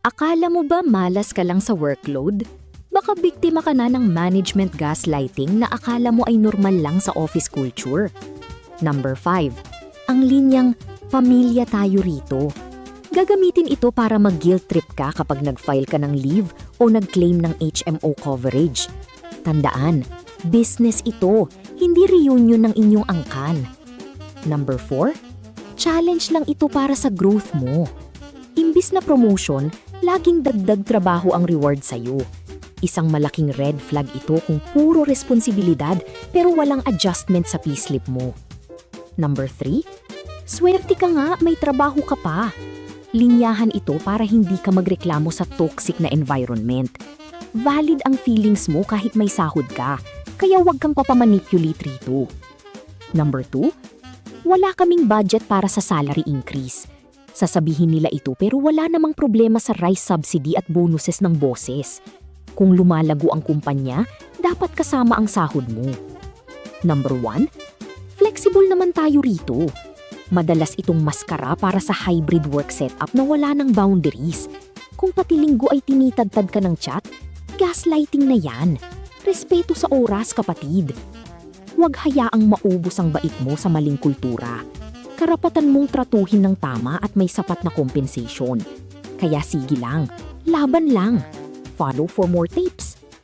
Akala mo ba malas ka lang sa workload? Baka biktima ka na ng management gaslighting na akala mo ay normal lang sa office culture. Number 5. Ang linyang, pamilya tayo rito. Gagamitin ito para mag-guilt trip ka kapag nag-file ka ng leave o nag-claim ng HMO coverage. Tandaan, business ito, hindi reunion ng inyong angkan. Number 4. Challenge lang ito para sa growth mo. Imbis na promotion, laging dagdag trabaho ang reward sa'yo. Isang malaking red flag ito kung puro responsibilidad pero walang adjustment sa payslip mo. Number 3. Swerte ka nga, may trabaho ka pa. Linyahan ito para hindi ka magreklamo sa toxic na environment. Valid ang feelings mo kahit may sahod ka, kaya huwag kang papamanipulate rito. Number 2. Wala kaming budget para sa salary increase. Sasabihin nila ito pero wala namang problema sa rise subsidy at bonuses ng bosses. Kung lumalago ang kumpanya, dapat kasama ang sahod mo. Number 1. Flexible naman tayo rito. Madalas itong maskara para sa hybrid work setup na wala ng boundaries. Kung pati linggo ay tinitadtad ka ng chat, gaslighting na yan. Respeto sa oras, kapatid. Huwag hayaang maubos ang bait mo sa maling kultura. Karapatan mong tratuhin ng tama at may sapat na compensation. Kaya sige lang, laban lang. Follow for more tapes.